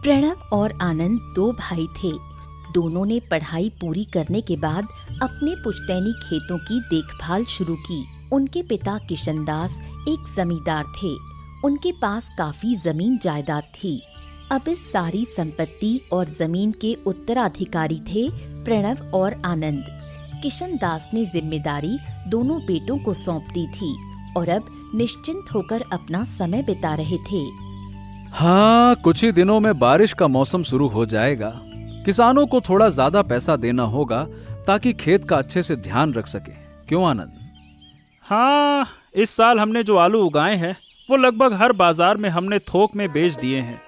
प्रणव और आनंद दो भाई थे। दोनों ने पढ़ाई पूरी करने के बाद अपने पुश्तैनी खेतों की देखभाल शुरू की। उनके पिता किशनदास एक जमींदार थे। उनके पास काफी जमीन जायदाद थी। अब इस सारी संपत्ति और जमीन के उत्तराधिकारी थे प्रणव और आनंद। किशनदास ने जिम्मेदारी दोनों बेटों को सौंप दी थी और अब निश्चिंत होकर अपना समय बिता रहे थे। हाँ, कुछ ही दिनों में बारिश का मौसम शुरू हो जाएगा। किसानों को थोड़ा ज्यादा पैसा देना होगा ताकि खेत का अच्छे से ध्यान रख सके। क्यों आनंद? हाँ, इस साल हमने जो आलू उगाए हैं वो लगभग हर बाजार में हमने थोक में बेच दिए हैं।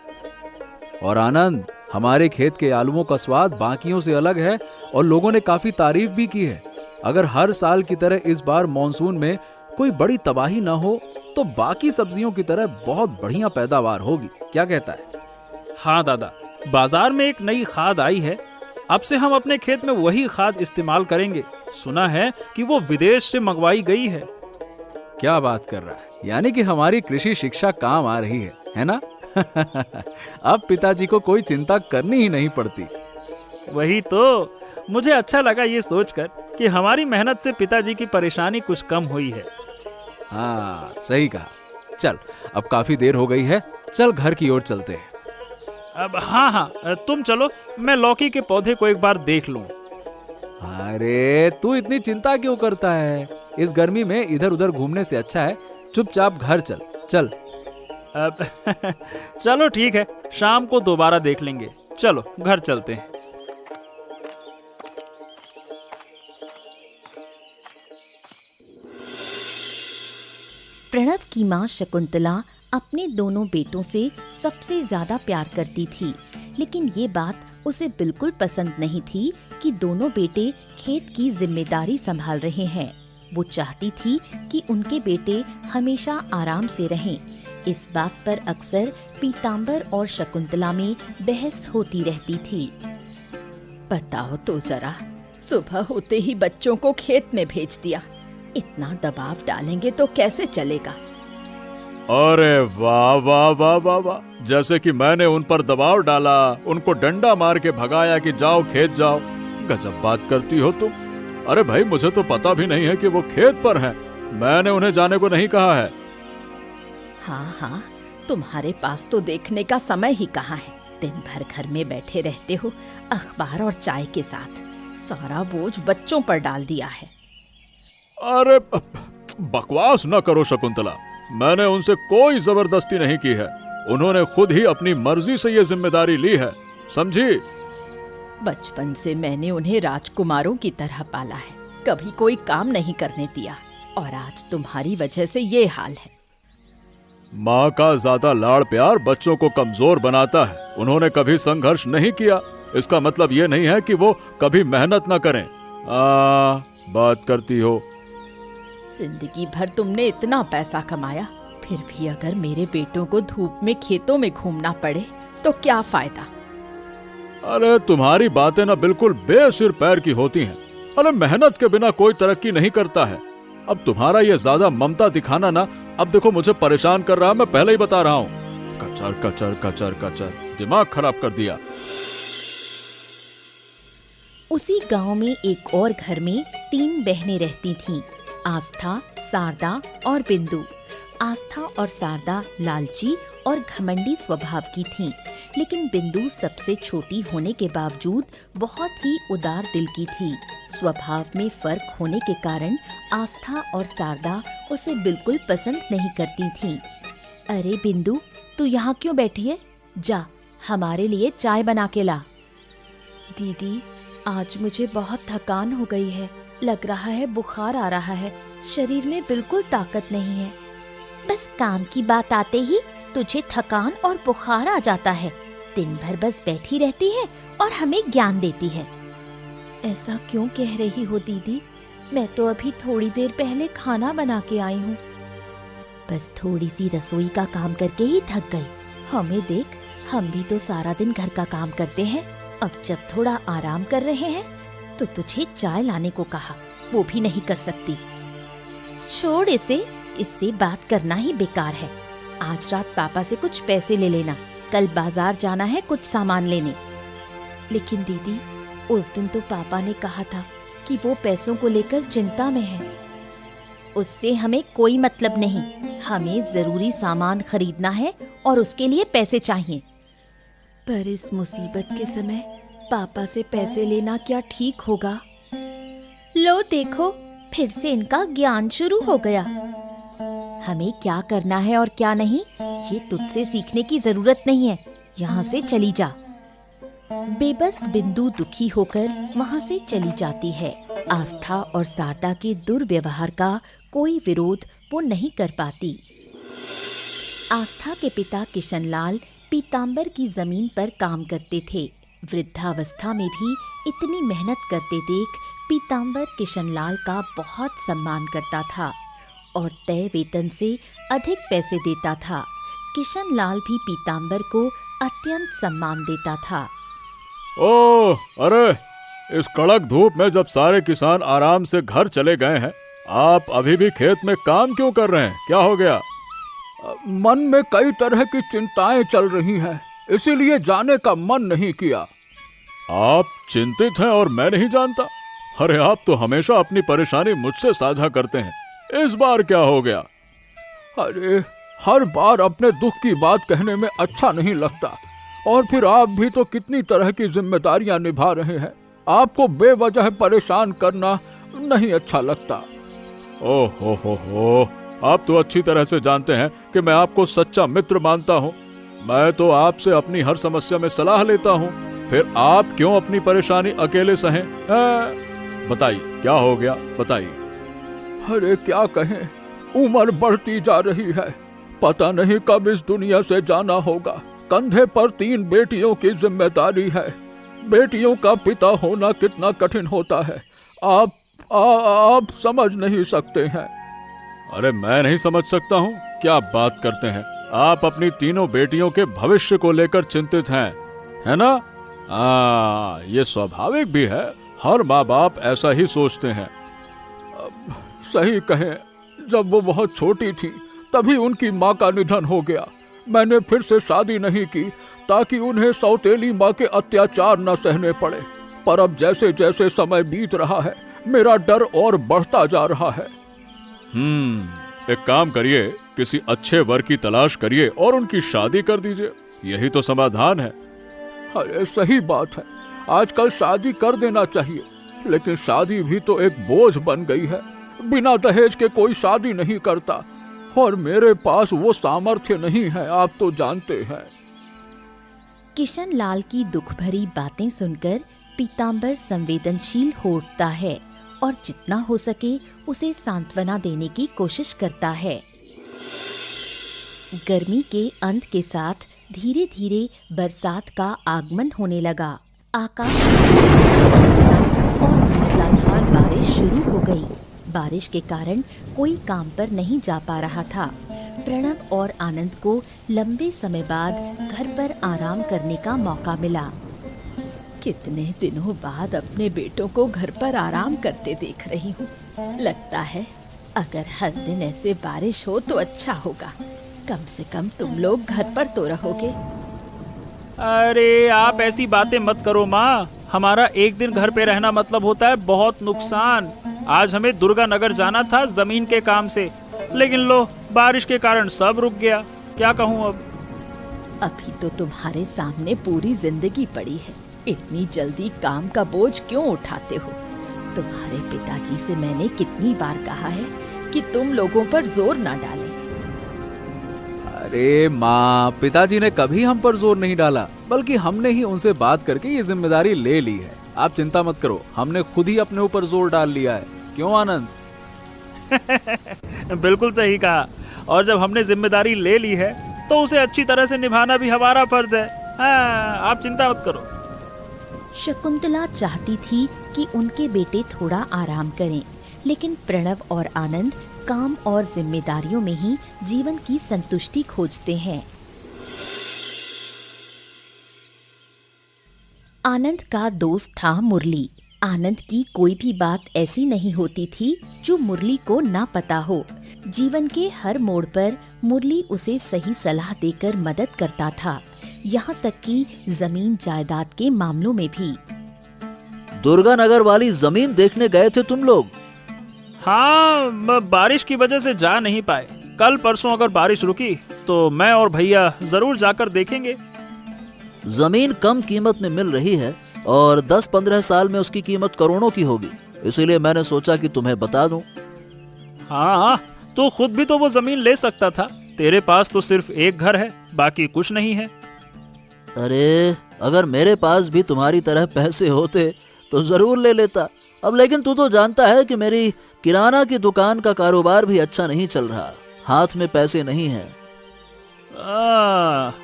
और आनंद, हमारे खेत के आलूओं का स्वाद बाकियों से अलग है और लोगों ने काफी तारीफ भी की है। अगर हर साल की तरह इस बार मॉनसून में कोई बड़ी तबाही ना हो तो बाकी सब्जियों की तरह बहुत बढ़िया पैदावार होगी। क्या कहता है? हाँ दादा, बाजार में एक नई खाद आई है। अब से हम अपने खेत में वही खाद इस्तेमाल करेंगे। सुना है कि वो विदेश से मंगवाई गई है। क्या बात कर रहा है? यानी कि हमारी कृषि शिक्षा काम आ रही है ना? अब पिताजी को कोई चिंता करनी ही नहीं पड़ती। वही तो, मुझे अच्छा लगा ये सोचकर कि हमारी मेहनत से पिताजी की परेशानी कुछ कम हुई है। हाँ, सही कहा। चल, अब काफी देर हो गई है, चल घर की ओर चलते हैं। अब हाँ, तुम चलो, मैं लौकी के पौधे को एक बार देख लूं। अरे तू इतनी चिंता क्यों करता है? इस गर्मी में इधर उधर घूमने से अच्छा है चुपचाप घर चल। चल अब चलो ठीक है, शाम को दोबारा देख लेंगे। चलो घर चलते हैं। प्रणव की माँ शकुंतला अपने दोनों बेटों से सबसे ज्यादा प्यार करती थी, लेकिन ये बात उसे बिल्कुल पसंद नहीं थी कि दोनों बेटे खेत की जिम्मेदारी संभाल रहे हैं। वो चाहती थी कि उनके बेटे हमेशा आराम से रहें। इस बात पर अक्सर पीतांबर और शकुंतला में बहस होती रहती थी। बताओ तो जरा, सुबह होते ही बच्चों को खेत में भेज दिया। इतना दबाव डालेंगे तो कैसे चलेगा? अरे वाह वाह वाह वाह वाह, जैसे कि मैंने उन पर दबाव डाला, उनको डंडा मार के भगाया कि जाओ खेत जाओ। गजब बात करती हो तुम। अरे भाई, मुझे तो पता भी नहीं है कि वो खेत पर हैं। मैंने उन्हें जाने को नहीं कहा है। हाँ, तुम्हारे पास तो देखने का समय ही कहाँ है। दिन भर घर में बैठे रहते हो, अखबार और चाय के साथ। सारा बोझ बच्चों पर डाल दिया है। अरे बकवास न करो शकुंतला, मैंने उनसे कोई जबरदस्ती नहीं की है। उन्होंने खुद ही अपनी मर्जी से ये जिम्मेदारी ली है, समझी? बचपन से मैंने उन्हें राजकुमारों की तरह पाला है, कभी कोई काम नहीं करने दिया, और आज तुम्हारी वजह से ये हाल है। माँ का ज्यादा लाड़ प्यार बच्चों को कमजोर बनाता है। उन्होंने कभी संघर्ष नहीं किया, इसका मतलब ये नहीं है कि वो कभी मेहनत न करें। बात करती हो। जिंदगी भर तुमने इतना पैसा कमाया, फिर भी अगर मेरे बेटों को धूप में खेतों में घूमना पड़े तो क्या फायदा? अरे तुम्हारी बातें ना बिल्कुल बेसिर पैर की होती हैं। अरे मेहनत के बिना कोई तरक्की नहीं करता है। अब तुम्हारा ये ज्यादा ममता दिखाना ना, अब देखो मुझे परेशान कर रहा, मैं पहले ही बता रहा हूँ। कचर कचर कचर कचर, दिमाग खराब कर दिया। उसी गांव में एक और घर में 3 बहनें रहती थीं, आस्था, शारदा और बिंदु। आस्था और शारदा लालची और घमंडी स्वभाव की थीं, लेकिन बिंदु सबसे छोटी होने के बावजूद बहुत ही उदार दिल की थी। स्वभाव में फर्क होने के कारण आस्था और शारदा उसे बिल्कुल पसंद नहीं करती थीं। अरे बिंदु, तू यहाँ क्यों बैठी है? जा, हमारे लिए चाय बना के ला। दीदी, आज मुझे बहुत थकान हो गई है। लग रहा है बुखार आ रहा है। शरीर में बिल्कुल ताकत नहीं है। बस काम की बात आते ही तुझे थकान और बुखार आ जाता है। दिन भर बस बैठी रहती है और हमें ज्ञान देती है। ऐसा क्यों कह रही हो दीदी? मैं तो अभी थोड़ी देर पहले खाना बना के आई हूँ। बस थोड़ी सी रसोई का काम करके ही थक गई। हमें देख, हम भी तो सारा दिन घर का काम करते हैं। अब जब थोड़ा आराम कर रहे हैं तो तुझे चाय लाने को कहा, वो भी नहीं कर सकती। छोड़ इसे, इससे बात करना ही बेकार है। आज रात पापा से कुछ पैसे ले लेना, कल बाजार जाना है कुछ सामान लेने। लेकिन दीदी, उस दिन तो पापा ने कहा था कि वो पैसों को लेकर चिंता में है। उससे हमें कोई मतलब नहीं, हमें जरूरी सामान खरीदना है और उसके लिए पैसे चाहिए। पर इस मुसीबत के समय पापा से पैसे लेना क्या ठीक होगा? लो देखो, फिर से इनका ज्ञान शुरू हो गया। हमें क्या करना है और क्या नहीं, ये तुझसे सीखने की जरूरत नहीं है। यहाँ से चली जा। बेबस बिंदु दुखी होकर वहाँ से चली जाती है। आस्था और शारदा के दुर्व्यवहार का कोई विरोध वो नहीं कर पाती। आस्था के पिता किशनलाल पीताम्बर की जमीन पर काम करते थे। वृद्धावस्था में भी इतनी मेहनत करते देख पीताम्बर किशनलाल का बहुत सम्मान करता था और तय वेतन से अधिक पैसे देता था। किशनलाल भी पीताम्बर को अत्यंत सम्मान देता था। ओह, अरे इस कड़क धूप में जब सारे किसान आराम से घर चले गए हैं, आप अभी भी खेत में काम क्यों कर रहे हैं? क्या हो गया? मन में कई तरह की चिंताएं चल रही हैं, इसीलिए जाने का मन नहीं किया। आप चिंतित हैं और मैं नहीं जानता? अरे आप तो हमेशा अपनी परेशानी मुझसे साझा करते हैं, इस बार क्या हो गया? अरे हर बार अपने दुख की बात कहने में अच्छा नहीं लगता, और फिर आप भी तो कितनी तरह की जिम्मेदारियां निभा रहे हैं। आपको बेवजह परेशान करना नहीं अच्छा लगता। ओह हो, आप तो अच्छी तरह से जानते हैं कि मैं आपको सच्चा मित्र मानता हूँ। मैं तो आपसे अपनी हर समस्या में सलाह लेता हूँ, फिर आप क्यों अपनी परेशानी अकेले सहें? बताइए क्या हो गया, बताइए। अरे क्या कहें, उम्र बढ़ती जा रही है, पता नहीं कब इस दुनिया से जाना होगा। कंधे पर 3 बेटियों की जिम्मेदारी है। बेटियों का पिता होना कितना कठिन होता है, आप समझ नहीं सकते हैं। अरे मैं नहीं समझ सकता हूँ, क्या बात करते हैं? आप अपनी तीनों बेटियों के भविष्य को लेकर चिंतित हैं, है ना? ये स्वाभाविक भी है, हर माँ बाप ऐसा ही सोचते हैं। सही कहें, जब वो बहुत छोटी थी तभी उनकी माँ का निधन हो गया। मैंने फिर से शादी नहीं की ताकि उन्हें सौतेली माँ के अत्याचार न सहने पड़े। पर अब जैसे जैसे समय बीत रहा है, मेरा डर और बढ़ता जा रहा है। एक काम करिए, किसी अच्छे वर की तलाश करिए और उनकी शादी कर दीजिए, यही तो समाधान है। अरे सही बात है, आजकल शादी कर देना चाहिए, लेकिन शादी भी तो एक बोझ बन गई है। बिना दहेज के कोई शादी नहीं करता, और मेरे पास वो सामर्थ्य नहीं है, आप तो जानते हैं। किशनलाल की दुख भरी बातें सुनकर पीताम्बर संवेदनशील हो उठता है और जितना हो सके उसे सांत्वना देने की कोशिश करता है। गर्मी के अंत के साथ धीरे धीरे बरसात का आगमन होने लगा। आकाश में चला और मूसलाधार बारिश शुरू हो गई। बारिश के कारण कोई काम पर नहीं जा पा रहा था। प्रणव और आनंद को लंबे समय बाद घर पर आराम करने का मौका मिला। कितने दिनों बाद अपने बेटों को घर पर आराम करते देख रही हूँ। लगता है अगर हर दिन ऐसे बारिश हो तो अच्छा होगा। कम से कम तुम लोग घर पर तो रहोगे। अरे आप ऐसी बातें मत करो माँ, हमारा एक दिन घर पे रहना मतलब होता है बहुत नुकसान। आज हमें दुर्गा नगर जाना था जमीन के काम से, लेकिन लो बारिश के कारण सब रुक गया। क्या कहूँ अब? अभी तो तुम्हारे सामने पूरी जिंदगी पड़ी है, इतनी जल्दी काम का बोझ क्यों उठाते हो? तुम्हारे पिताजी से मैंने कितनी बार कहा है कि तुम लोगों पर जोर ना डालें। अरे माँ, पिताजी ने कभी हम पर जोर नहीं डाला, बल्कि हमने ही उनसे बात करके ये जिम्मेदारी ले ली है। आप चिंता मत करो, हमने खुद ही अपने ऊपर जोर डाल लिया है। क्यों आनंद? बिल्कुल सही कहा। और जब हमने जिम्मेदारी ले ली है तो उसे अच्छी तरह से निभाना भी हमारा फर्ज है। हाँ, आप चिंता मत करो। शकुंतला चाहती थी कि उनके बेटे थोड़ा आराम करें, लेकिन प्रणव और आनंद काम और जिम्मेदारियों में ही जीवन की संतुष्टि खोजते हैं। आनंद का दोस्त था मुरली। आनंद की कोई भी बात ऐसी नहीं होती थी जो मुरली को ना पता हो। जीवन के हर मोड़ पर मुरली उसे सही सलाह देकर मदद करता था। यहाँ तक कि जमीन जायदाद के मामलों में भी। दुर्गा नगर वाली जमीन देखने गए थे तुम लोग? हाँ, बारिश की वजह से जा नहीं पाए। कल परसों अगर बारिश रुकी तो मैं और भैया जरूर जाकर देखेंगे। जमीन कम कीमत में मिल रही है और 10-15 साल में उसकी कीमत करोड़ों की होगी, इसीलिए मैंने सोचा कि तुम्हें बता दूं। हाँ, तो खुद भी तो वो जमीन ले सकता था। तेरे पास तो सिर्फ एक घर है, बाकी कुछ नहीं है। अरे अगर मेरे पास भी तुम्हारी तरह पैसे होते तो जरूर ले लेता। अब लेकिन तू तो जानता है कि मेरी किराना की दुकान का कारोबार भी अच्छा नहीं चल रहा, हाथ में पैसे नहीं हैं।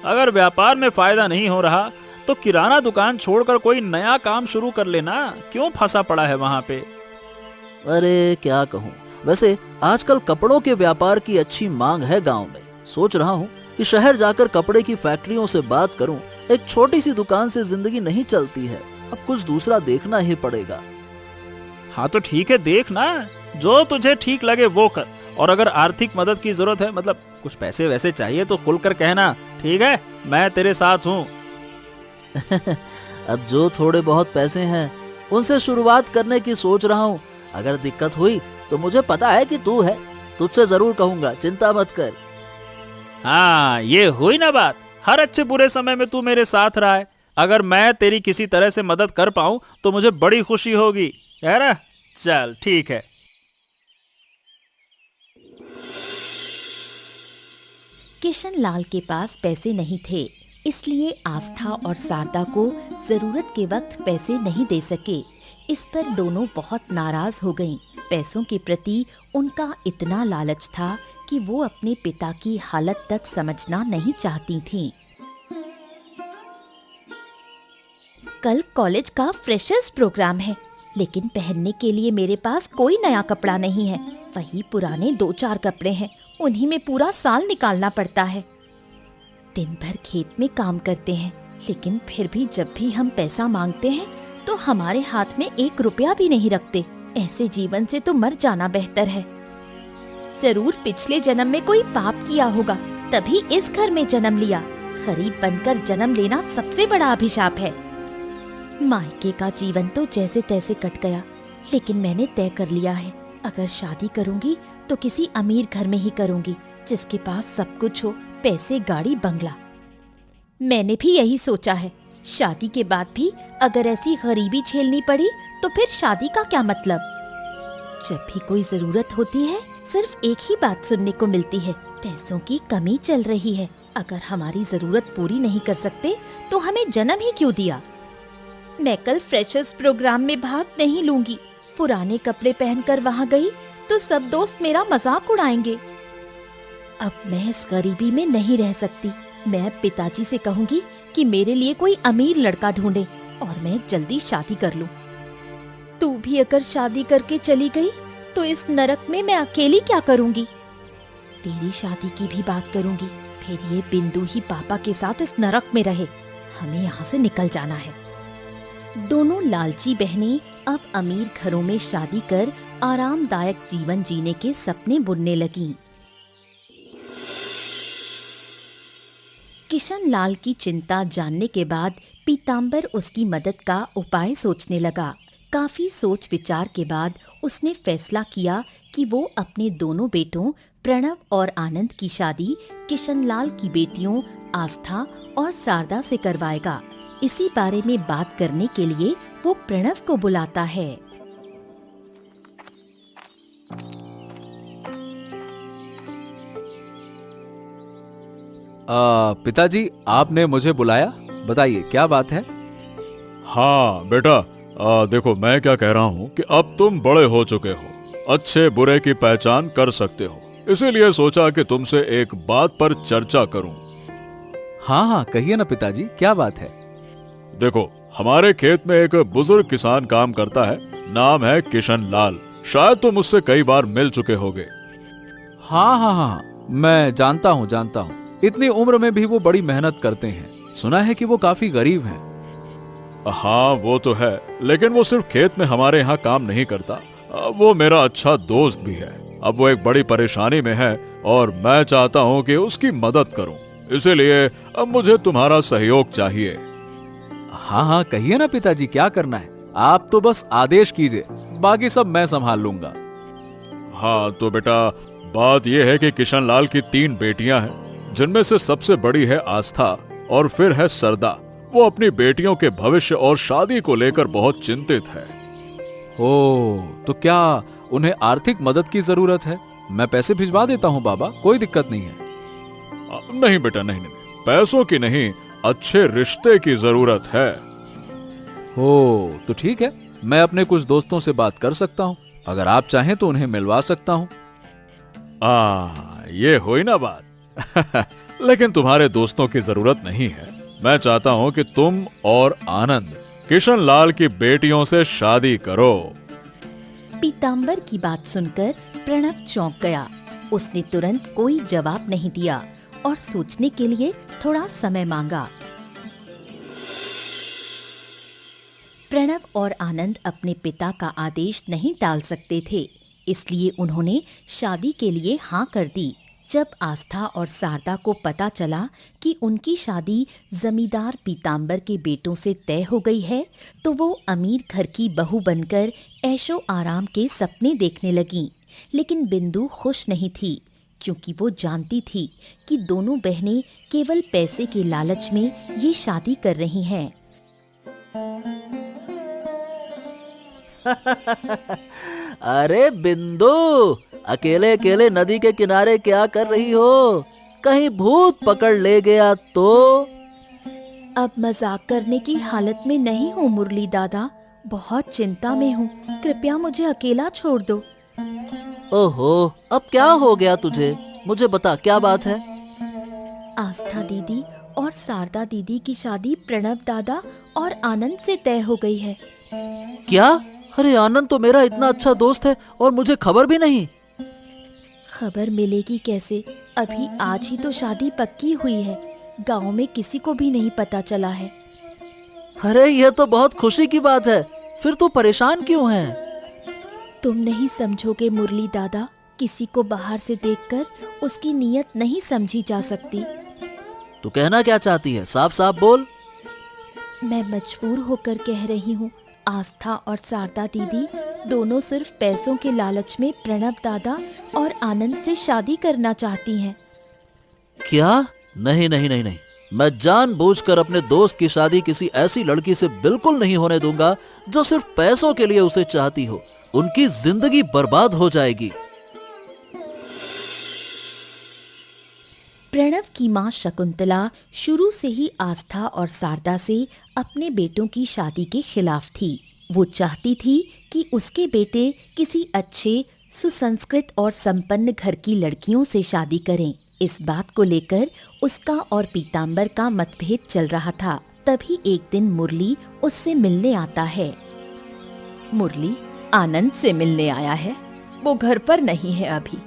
अगर व्यापार में फायदा नहीं हो रहा तो किराना दुकान छोड़कर कोई नया काम शुरू कर लेना। क्यों फंसा पड़ा है वहाँ पे? अरे क्या कहूँ, वैसे आजकल कपड़ों के व्यापार की अच्छी मांग है गांव में। सोच रहा हूँ कि शहर जाकर कपड़े की फैक्ट्रियों से बात करूँ। एक छोटी सी दुकान से जिंदगी नहीं चलती है, अब कुछ दूसरा देखना ही पड़ेगा। हाँ तो ठीक है, देख ना, जो तुझे ठीक लगे वो कर। और अगर आर्थिक मदद की जरूरत है, मतलब कुछ पैसे वैसे चाहिए, तो खुलकर कहना, ठीक है? मैं तेरे साथ हूँ। अब जो थोड़े बहुत पैसे हैं उनसे शुरुआत करने की सोच रहा हूँ। अगर दिक्कत हुई तो मुझे पता है कि तू है, तुझसे जरूर कहूंगा, चिंता मत कर। हाँ, ये हुई ना बात। हर अच्छे बुरे समय में तू मेरे साथ रहा है। अगर मैं तेरी किसी तरह से मदद कर पाऊं तो मुझे बड़ी खुशी होगी, है ना? चल ठीक है। किशन लाल के पास पैसे नहीं थे, इसलिए आस्था और शारदा को जरूरत के वक्त पैसे नहीं दे सके। इस पर दोनों बहुत नाराज हो गईं। पैसों के प्रति उनका इतना लालच था कि वो अपने पिता की हालत तक समझना नहीं चाहती थीं। कल कॉलेज का फ्रेशर्स प्रोग्राम है, लेकिन पहनने के लिए मेरे पास कोई नया कपड़ा नहीं है। वही पुराने 2-4 कपड़े हैं, उन्हीं में पूरा साल निकालना पड़ता है। दिन भर खेत में काम करते हैं, लेकिन फिर भी जब भी हम पैसा मांगते हैं तो हमारे हाथ में 1 रुपया भी नहीं रखते। ऐसे जीवन से तो मर जाना बेहतर है। जरूर पिछले जन्म में कोई पाप किया होगा, तभी इस घर में जन्म लिया। गरीब बनकर जन्म लेना सबसे बड़ा अभिशाप है। मायके का जीवन तो जैसे तैसे कट गया, लेकिन मैंने तय कर लिया है, अगर शादी करूंगी तो किसी अमीर घर में ही करूंगी, जिसके पास सब कुछ हो, पैसे, गाड़ी, बंगला। मैंने भी यही सोचा है। शादी के बाद भी अगर ऐसी गरीबी झेलनी पड़ी तो फिर शादी का क्या मतलब? जब भी कोई जरूरत होती है सिर्फ एक ही बात सुनने को मिलती है, पैसों की कमी चल रही है। अगर हमारी जरूरत पूरी नहीं कर सकते तो हमें जन्म ही क्यों दिया? मैं कल फ्रेशर्स प्रोग्राम में भाग नहीं लूंगी। पुराने कपड़े पहनकर वहाँ गई तो सब दोस्त मेरा मजाक उड़ाएंगे। अब मैं इस गरीबी में नहीं रह सकती। मैं पिताजी से कहूंगी कि मेरे लिए कोई अमीर लड़का ढूंढे और मैं जल्दी शादी कर लूं। तू भी अगर शादी करके चली गई तो इस नरक में मैं अकेली क्या करूंगी? तेरी शादी की भी बात करूंगी, फिर ये बिंदु ही पापा के साथ इस नरक में रहे। हमें यहाँ से निकल जाना है। दोनों लालची बहनें अब अमीर घरों में शादी कर आरामदायक जीवन जीने के सपने बुनने लगीं। किशन लाल की चिंता जानने के बाद पीताम्बर उसकी मदद का उपाय सोचने लगा। काफी सोच विचार के बाद उसने फैसला किया कि वो अपने दोनों बेटों प्रणव और आनंद की शादी किशन लाल की बेटियों आस्था और शारदा से करवाएगा। इसी बारे में बात करने के लिए वो प्रणव को बुलाता है। पिताजी, आपने मुझे बुलाया, बताइए क्या बात है? हाँ बेटा, देखो मैं क्या कह रहा हूँ कि अब तुम बड़े हो चुके हो, अच्छे बुरे की पहचान कर सकते हो, इसीलिए सोचा कि तुमसे एक बात पर चर्चा करूं। हाँ हाँ, कहिए ना पिताजी, क्या बात है? देखो, हमारे खेत में एक बुजुर्ग किसान काम करता है, नाम है किशन लाल। शायद तुम उससे कई बार मिल चुके होगे। हाँ हाँ हाँ, मैं जानता हूँ। इतनी उम्र में भी वो बड़ी मेहनत करते हैं। सुना है कि वो काफी गरीब हैं। हाँ वो तो है, लेकिन वो सिर्फ खेत में हमारे यहाँ काम नहीं करता, वो मेरा अच्छा दोस्त भी है। अब वो एक बड़ी परेशानी में है और मैं चाहता हूँ कि उसकी मदद करूँ। इसीलिए अब मुझे तुम्हारा सहयोग चाहिए। हाँ हाँ कहिए ना पिताजी, क्या करना है? आप तो बस आदेश कीजिए, बाकी सब मैं संभाल लूंगा। हाँ तो बेटा, बात यह है कि किशनलाल की 3 बेटियां हैं, जिनमें से सबसे बड़ी है आस्था और फिर है सरदा। वो अपनी बेटियों के भविष्य और शादी को लेकर बहुत चिंतित है। ओ, तो क्या उन्हें आर्थिक मदद की जरूरत है? मैं पैसे भिजवा देता हूँ बाबा, कोई दिक्कत नहीं है। नहीं बेटा, नहीं नहीं, पैसों की नहीं, अच्छे रिश्ते की जरूरत है। हो तो ठीक है, मैं अपने कुछ दोस्तों से बात कर सकता हूँ, अगर आप चाहें तो उन्हें मिलवा सकता हूँ। ये हुई ना बात। लेकिन तुम्हारे दोस्तों की जरूरत नहीं है। मैं चाहता हूं कि तुम और आनंद किशनलाल की बेटियों से शादी करो। पीताम्बर की बात सुनकर प्रणव चौंक गया। उसने तुरंत कोई जवाब नहीं दिया और सोचने के लिए थोड़ा समय मांगा। प्रणव और आनंद अपने पिता का आदेश नहीं टाल सकते थे, इसलिए उन्होंने शादी के लिए हाँ कर दी। जब आस्था और शारदा को पता चला कि उनकी शादी जमींदार पीताम्बर के बेटों से तय हो गई है, तो वो अमीर घर की बहू बनकर ऐशो आराम के सपने देखने लगीं। लेकिन बिंदु खुश नहीं थी, क्योंकि वो जानती थी कि दोनों बहनें केवल पैसे के लालच में ये शादी कर रही हैं। अरे बिंदु, अकेले अकेले नदी के किनारे क्या कर रही हो? कहीं भूत पकड़ ले गया तो? अब मजाक करने की हालत में नहीं हूँ मुरली दादा, बहुत चिंता में हूँ, कृपया मुझे अकेला छोड़ दो। ओहो, अब क्या हो गया तुझे? मुझे बता, क्या बात है? आस्था दीदी और शारदा दीदी की शादी प्रणव दादा और आनंद से तय हो गई है। क्या? अरे आनंद तो मेरा इतना अच्छा दोस्त है और मुझे खबर भी नहीं। खबर मिलेगी कैसे? अभी आज ही तो शादी पक्की हुई है, गांव में किसी को भी नहीं पता चला है। अरे यह तो बहुत खुशी की बात है, फिर तू परेशान क्यों है? तुम नहीं समझोगे मुरली दादा, किसी को बाहर से देखकर उसकी नीयत नहीं समझी जा सकती। तू कहना क्या चाहती है? साफ साफ बोल। मैं मजबूर होकर कह रही हूँ, आस्था और शारदा दीदी दोनों सिर्फ पैसों के लालच में प्रणव दादा और आनंद से शादी करना चाहती हैं। क्या? नहीं नहीं नहीं नहीं, मैं जानबूझकर अपने दोस्त की शादी किसी ऐसी लड़की से बिल्कुल नहीं होने दूंगा जो सिर्फ पैसों के लिए उसे चाहती हो। उनकी जिंदगी बर्बाद हो जाएगी। प्रणव की मां शकुंतला शुरू से ही आस्था और शारदा से अपने बेटों की शादी के खिलाफ थी। वो चाहती थी कि उसके बेटे किसी अच्छे, सुसंस्कृत और संपन्न घर की लड़कियों से शादी करें। इस बात को लेकर उसका और पीताम्बर का मतभेद चल रहा था। तभी एक दिन मुरली उससे मिलने आता है। मुरली आनंद से मिलने आया है, वो घर पर नहीं है अभी।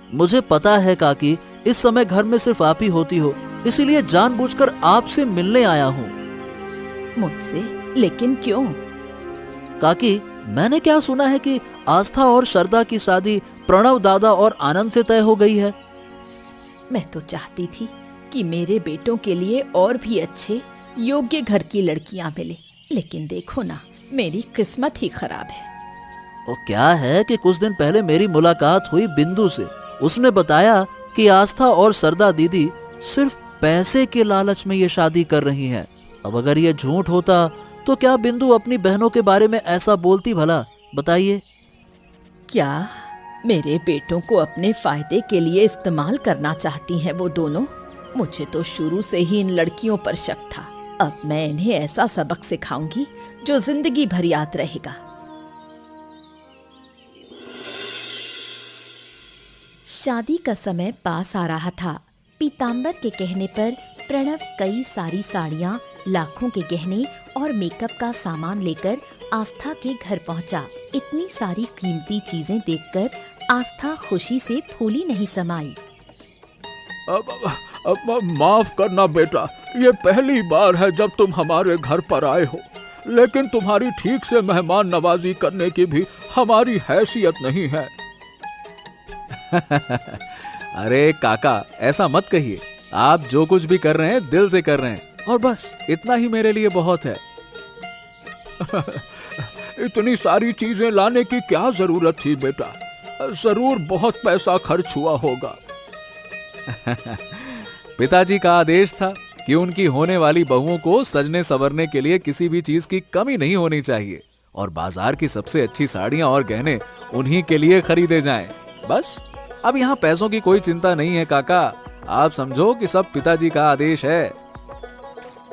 मुझे पता है काकी, इस समय घर में सिर्फ आप ही होती हो, इसीलिए जानबूझकर आपसे मिलने आया हूँ। मुझसे? लेकिन क्यों? काकी, मैंने क्या सुना है कि आस्था और शारदा की शादी प्रणव दादा और आनंद से तय हो गई है। मैं तो चाहती थी कि मेरे बेटों के लिए और भी अच्छे, योग्य घर की लड़कियां मिले, लेकिन देखो ना, मेरी किस्मत ही खराब है। वो क्या है कि कुछ दिन पहले मेरी मुलाकात हुई बिंदु से। उसने बताया कि आस्था और शारदा दीदी सिर्फ पैसे के लालच में ये शादी कर रही हैं। अब अगर ये झूठ होता तो क्या बिंदु अपनी बहनों के बारे में ऐसा बोलती भला? बताइए। क्या मेरे बेटों को अपने फायदे के लिए इस्तेमाल करना चाहती हैं वो दोनों? मुझे तो शुरू से ही इन लड़कियों पर शक था। अब मैं इन्हें ऐसा सबक सिखाऊंगी जो जिंदगी भर याद रहेगा। शादी का समय पास आ रहा था। पीताम्बर के कहने पर प्रणव कई सारी साड़ियाँ, लाखों के गहने और मेकअप का सामान लेकर आस्था के घर पहुंचा। इतनी सारी कीमती चीजें देखकर आस्था खुशी से फूली नहीं समाई। अब माफ करना बेटा, ये पहली बार है जब तुम हमारे घर पर आए हो, लेकिन तुम्हारी ठीक से मेहमान नवाजी करने की भी हमारी हैसियत नहीं है। अरे काका, ऐसा मत कहिए, आप जो कुछ भी कर रहे हैं दिल से कर रहे हैं, और बस इतना ही मेरे लिए बहुत है। इतनी सारी चीजें लाने की क्या जरूरत थी बेटा? जरूर बहुत पैसा खर्च हुआ होगा। पिताजी का आदेश था कि उनकी होने वाली बहुओं को सजने संवरने के लिए किसी भी चीज की कमी नहीं होनी चाहिए, और बाजार की सबसे अच्छी साड़ियां और गहने उन्हीं के लिए खरीदे जाएं। बस अब यहाँ पैसों की कोई चिंता नहीं है काका, आप समझो कि सब पिताजी का आदेश है।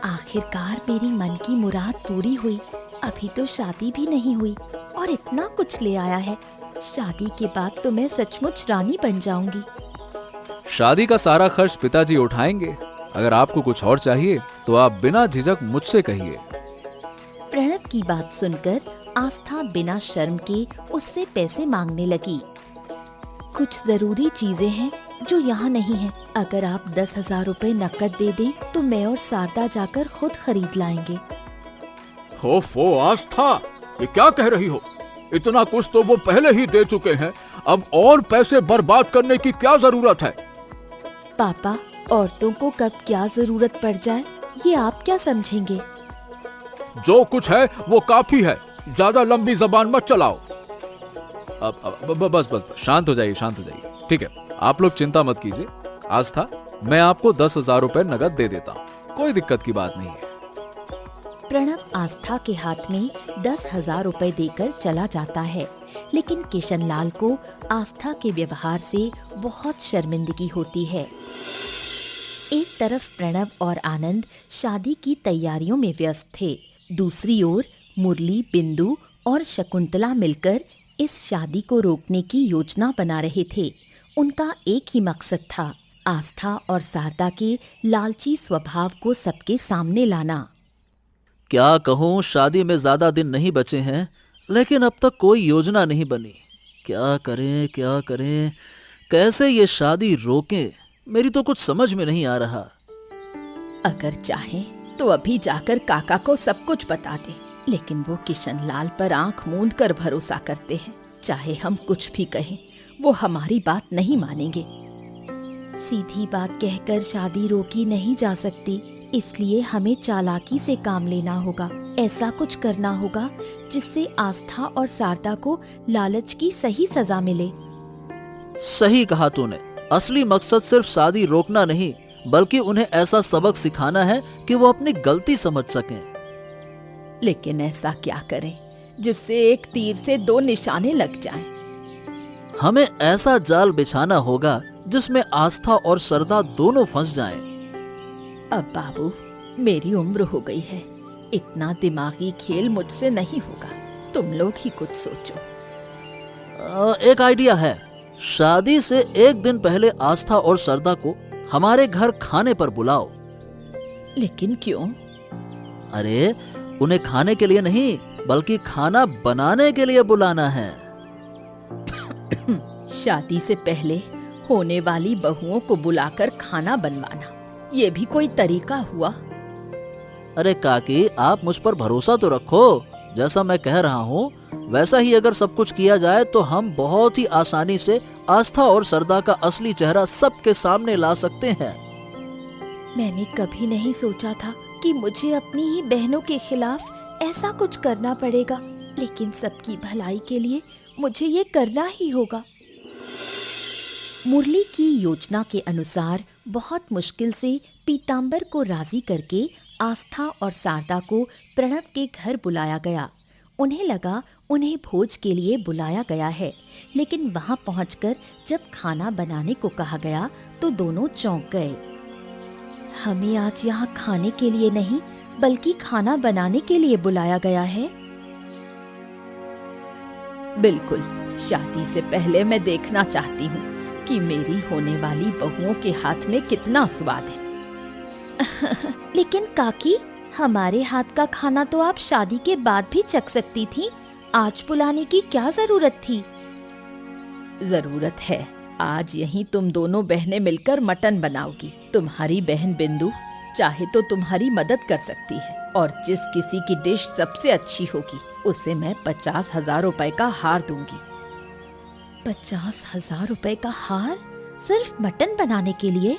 आखिरकार मेरी मन की मुराद पूरी हुई। अभी तो शादी भी नहीं हुई और इतना कुछ ले आया है। शादी के बाद तो मैं सचमुच रानी बन जाऊंगी। शादी का सारा खर्च पिताजी उठाएंगे। अगर आपको कुछ और चाहिए तो आप बिना झिझक मुझसे कहिए। प्रणव की बात सुनकर आस्था बिना शर्म के उससे पैसे मांगने लगी। कुछ जरूरी चीजें हैं जो यहाँ नहीं है। अगर आप 10,000 रुपए नकद दे दें तो मैं और शारदा जाकर खुद खरीद लाएंगे। ओफो आस्था, ये क्या कह रही हो? इतना कुछ तो वो पहले ही दे चुके हैं, अब और पैसे बर्बाद करने की क्या जरूरत है? पापा, औरतों को कब क्या जरूरत पड़ जाए ये आप क्या समझेंगे? जो कुछ है वो काफी है, ज्यादा लंबी जबान मत चलाओ। अब बस शांत हो जाइए, शांत हो जाइए। ठीक है, आप लोग चिंता मत कीजिए। आस्था, मैं आपको 10,000 रुपए नगद दे देता हूँ, कोई दिक्कत की बात नहीं है। प्रणव आस्था के हाथ में 10,000 रुपए देकर चला जाता है, लेकिन किशनलाल को आस्था के व्यवहार से बहुत शर्मिंदगी होती है। एक तरफ प्रणव और आनंद शादी की तैयारियों में व्यस्त थे, दूसरी ओर मुरली, बिंदु और शकुंतला मिलकर इस शादी को रोकने की योजना बना रहे थे। उनका एक ही मकसद था, आस्था और शारदा के लालची स्वभाव को सबके सामने लाना। क्या कहूँ, शादी में ज्यादा दिन नहीं बचे हैं, लेकिन अब तक कोई योजना नहीं बनी। क्या करें, कैसे ये शादी रोकें, मेरी तो कुछ समझ में नहीं आ रहा। अगर चाहें तो अभी जाकर काका को सब कुछ बता दें, लेकिन वो किशनलाल पर आंख मूंद कर भरोसा करते हैं। चाहे हम कुछ भी कहें, वो हमारी बात नहीं मानेंगे। सीधी बात कहकर शादी रोकी नहीं जा सकती, इसलिए हमें चालाकी से काम लेना होगा। ऐसा कुछ करना होगा जिससे आस्था और शारदा को लालच की सही सजा मिले। सही कहा तूने, असली मकसद सिर्फ शादी रोकना नहीं, बल्कि उन्हें ऐसा सबक सिखाना है कि वो अपनी गलती समझ सकें। लेकिन ऐसा क्या करें जिससे एक तीर से 2 निशाने लग जाएं? हमें ऐसा जाल बिछाना होगा जिसमें आस्था और शारदा दोनों फंस जाएं। अब बाबू, मेरी उम्र हो गई है, इतना दिमागी खेल मुझसे नहीं होगा। तुम लोग ही कुछ सोचो। एक आइडिया है, शादी से एक दिन पहले आस्था और शारदा को हमारे घर खाने पर बुलाओ। लेकिन क्यों? अरे, उन्हें खाने के लिए नहीं, बल्कि खाना बनाने के लिए बुलाना है। शादी से पहले होने वाली बहुओं को बुलाकर खाना बनवाना, ये भी कोई तरीका हुआ? अरे काकी, आप मुझ पर भरोसा तो रखो। जैसा मैं कह रहा हूँ वैसा ही अगर सब कुछ किया जाए तो हम बहुत ही आसानी से आस्था और शारदा का असली चेहरा सबके सामने ला सकते हैं। मैंने कभी नहीं सोचा था कि मुझे अपनी ही बहनों के खिलाफ ऐसा कुछ करना पड़ेगा, लेकिन सबकी भलाई के लिए मुझे ये करना ही होगा। मुरली की योजना के अनुसार बहुत मुश्किल से पीतांबर को राजी करके आस्था और शारदा को प्रणव के घर बुलाया गया। उन्हें लगा उन्हें भोज के लिए बुलाया गया है, लेकिन वहां पहुंचकर जब खाना बनाने को कहा गया तो दोनों चौंक गए। हमें आज यहाँ खाने के लिए नहीं बल्कि खाना बनाने के लिए बुलाया गया है। बिल्कुल, शादी से पहले मैं देखना चाहती हूँ कि मेरी होने वाली बहुओं के हाथ में कितना स्वाद है। लेकिन काकी, हमारे हाथ का खाना तो आप शादी के बाद भी चख सकती थी, आज बुलाने की क्या जरूरत थी? जरूरत है, आज यहीं तुम दोनों बहनें मिलकर मटन बनाओगी। तुम्हारी बहन बिंदु चाहे तो तुम्हारी मदद कर सकती है, और जिस किसी की डिश सबसे अच्छी होगी उसे मैं 50,000 रुपए का हार दूंगी। 50,000 रुपए का हार सिर्फ मटन बनाने के लिए?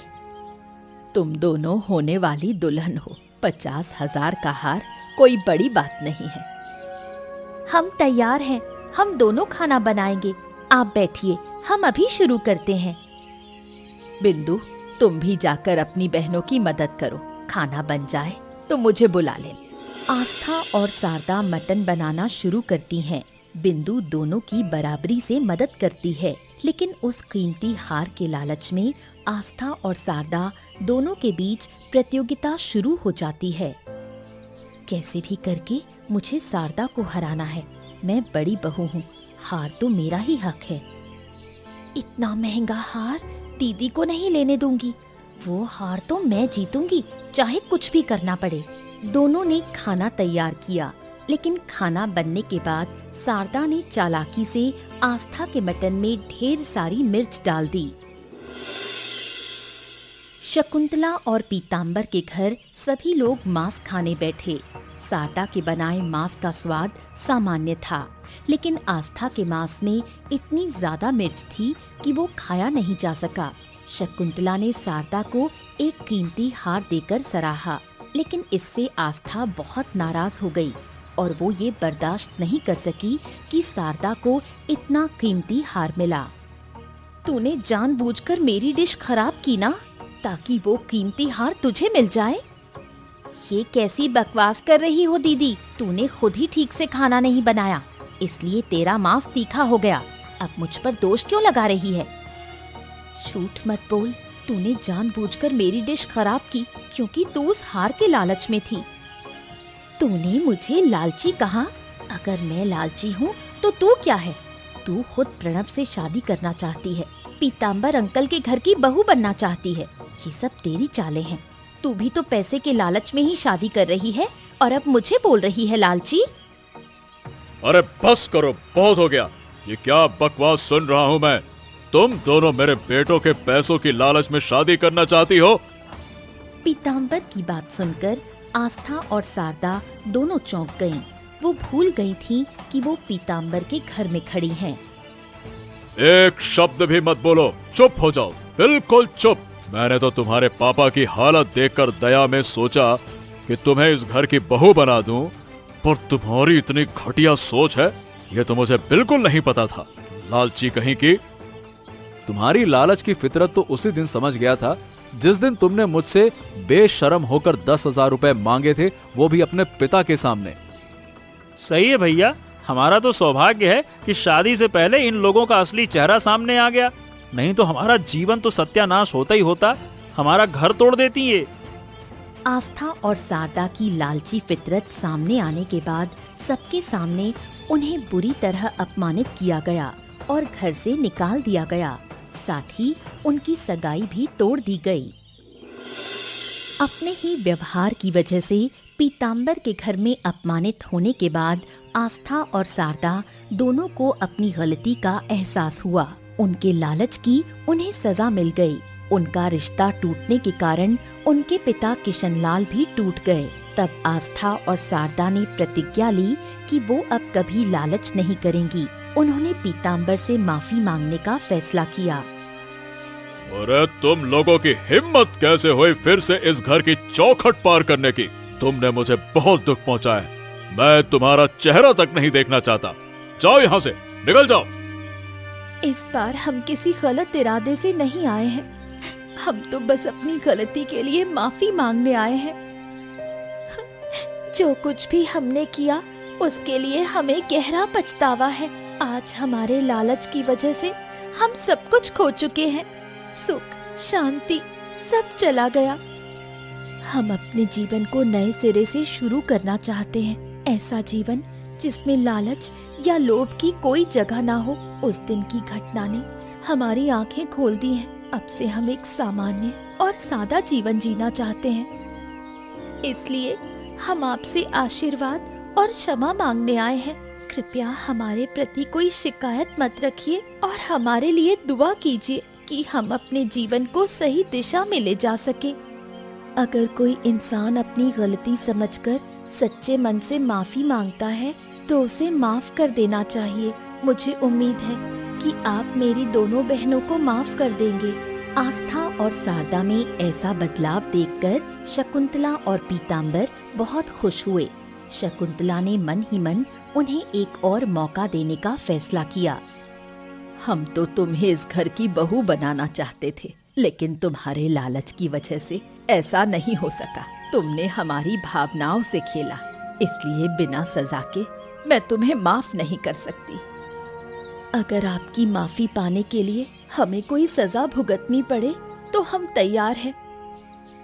तुम दोनों होने वाली दुल्हन हो। 50,000 का हार कोई बड़ी बात नहीं है। हम तैयार हैं, हम दोनों खाना बनाएंगे। आप बैठिए, हम अभी शुरू करते हैं। बिंदु, तुम भी जाकर अपनी बहनों की मदद करो। खाना बन जाए तो मुझे बुला ले। आस्था और शारदा मटन बनाना शुरू करती हैं। बिंदु दोनों की बराबरी से मदद करती है, लेकिन उस कीमती हार के लालच में आस्था और शारदा दोनों के बीच प्रतियोगिता शुरू हो जाती है। कैसे भी करके मुझे शारदा को हराना है। मैं बड़ी बहू हूँ, हार तो मेरा ही हक है। इतना महंगा हार दीदी को नहीं लेने दूंगी। वो हार तो मैं जीतूंगी, चाहे कुछ भी करना पड़े। दोनों ने खाना तैयार किया, लेकिन खाना बनने के बाद शारदा ने चालाकी से आस्था के मटन में ढेर सारी मिर्च डाल दी। शकुंतला और पीतांबर के घर सभी लोग मांस खाने बैठे। शारदा के बनाए मांस का स्वाद सामान्य था, लेकिन आस्था के मांस में इतनी ज्यादा मिर्च थी कि वो खाया नहीं जा सका। शकुंतला ने शारदा को एक कीमती हार देकर सराहा, लेकिन इससे आस्था बहुत नाराज हो गई और वो ये बर्दाश्त नहीं कर सकी कि शारदा को इतना कीमती हार मिला। तूने जानबूझकर मेरी डिश खराब की ना, ताकि वो कीमती हार तुझे मिल जाए। ये कैसी बकवास कर रही हो दीदी? तूने खुद ही ठीक से खाना नहीं बनाया, इसलिए तेरा मांस तीखा हो गया। अब मुझ पर दोष क्यों लगा रही है? झूठ मत बोल, तूने जानबूझकर मेरी डिश खराब की क्योंकि तू उस हार के लालच में थी। तूने मुझे लालची कहा? अगर मैं लालची हूँ तो तू क्या है? तू खुद प्रणव से शादी करना चाहती है, पीतांबर अंकल के घर की बहू बनना चाहती है। ये सब तेरी चालें हैं। तू भी तो पैसे के लालच में ही शादी कर रही है और अब मुझे बोल रही है लालची। अरे बस करो, बहुत हो गया। ये क्या बकवास सुन रहा हूँ मैं? तुम दोनों मेरे बेटों के पैसों की लालच में शादी करना चाहती हो? पीतांबर की बात सुनकर आस्था और शारदा दोनों चौंक गईं। वो भूल गई थीं कि वो पीतांबर के घर में खड़ी हैं। एक शब्द भी मत बोलो, चुप हो जाओ, बिल्कुल चुप। मैंने तो तुम्हारे पापा की हालत देखकर दया में सोचा कि तुम्हें इस घर की बहू बना दूं, पर तुम्हारी इतनी घटिया सोच है, ये तो मुझे बिल्कुल नहीं पता था। लालची कहीं की। तुम्हारी लालच की फितरत तो उसी दिन समझ गया था जिस दिन तुमने मुझसे बेशर्म होकर 10,000 रुपए मांगे थे, वो भी अपने पिता के सामने। सही है भैया, हमारा तो सौभाग्य है कि शादी से पहले इन लोगों का असली चेहरा सामने आ गया, नहीं तो हमारा जीवन तो सत्यानाश होता ही होता। हमारा घर तोड़ देती ये। आस्था और शारदा की लालची फितरत सामने आने के बाद सबके सामने उन्हें बुरी तरह अपमानित किया गया और घर से निकाल दिया गया। साथ ही उनकी सगाई भी तोड़ दी गई। अपने ही व्यवहार की वजह से पीतांबर के घर में अपमानित होने के बाद आस्था और शारदा दोनों को अपनी गलती का एहसास हुआ। उनके लालच की उन्हें सजा मिल गई। उनका रिश्ता टूटने के कारण उनके पिता किशनलाल भी टूट गए। तब आस्था और शारदा ने प्रतिज्ञा ली कि वो अब कभी लालच नहीं करेंगी। उन्होंने पीतांबर से माफी मांगने का फैसला किया। अरे तुम लोगों की हिम्मत कैसे हुई फिर से इस घर की चौखट पार करने की? तुमने मुझे बहुत दुख पहुंचाया है। मैं तुम्हारा चेहरा तक नहीं देखना चाहता। जाओ यहाँ से, निकल जाओ। इस बार हम किसी गलत इरादे से नहीं आए हैं। हम तो बस अपनी गलती के लिए माफी मांगने आए हैं। जो कुछ भी हमने किया उसके लिए हमें गहरा पछतावा है। आज हमारे लालच की वजह से हम सब कुछ खो चुके हैं। सुख, शांति सब चला गया। हम अपने जीवन को नए सिरे से शुरू करना चाहते हैं। ऐसा जीवन जिसमें लालच या लोभ की कोई जगह ना हो। उस दिन की घटना ने हमारी आंखें खोल दी हैं। अब से हम एक सामान्य और सादा जीवन जीना चाहते हैं। इसलिए हम आपसे आशीर्वाद और क्षमा मांगने आए हैं। कृपया हमारे प्रति कोई शिकायत मत रखिए और हमारे लिए दुआ कीजिए कि हम अपने जीवन को सही दिशा में ले जा सके। अगर कोई इंसान अपनी गलती समझकर सच्चे मन से माफी मांगता है तो उसे माफ कर देना चाहिए। मुझे उम्मीद है कि आप मेरी दोनों बहनों को माफ कर देंगे। आस्था और शारदा में ऐसा बदलाव देखकर शकुंतला और पीताम्बर बहुत खुश हुए। शकुंतला ने मन ही मन उन्हें एक और मौका देने का फैसला किया। हम तो तुम्हें इस घर की बहू बनाना चाहते थे, लेकिन तुम्हारे लालच की वजह से ऐसा नहीं हो सका। तुमने हमारी भावनाओं से खेला, इसलिए बिना सजा के मैं तुम्हें माफ नहीं कर सकती। अगर आपकी माफी पाने के लिए हमें कोई सजा भुगतनी पड़े तो हम तैयार हैं।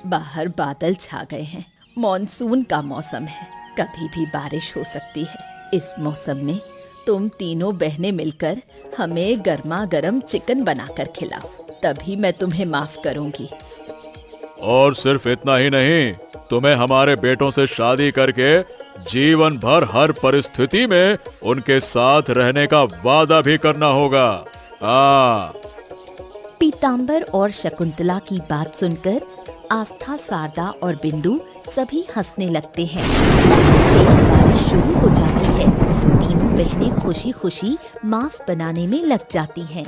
बाहर बादल छा गए हैं, मॉनसून का मौसम है, कभी भी बारिश हो सकती है। इस मौसम में तुम तीनों बहनें मिलकर हमें गर्मा गर्म चिकन बनाकर खिलाओ, तभी मैं तुम्हें माफ करूंगी। और सिर्फ इतना ही नहीं, तुम्हें हमारे बेटों से शादी करके जीवन भर हर परिस्थिति में उनके साथ रहने का वादा भी करना होगा। पीताम्बर और शकुंतला की बात सुनकर आस्था, शारदा और बिंदु सभी हंसने लगते हैं। तेज बारिश शुरू हो जाती है। तीनों बहनें खुशी खुशी मांस बनाने में लग जाती हैं।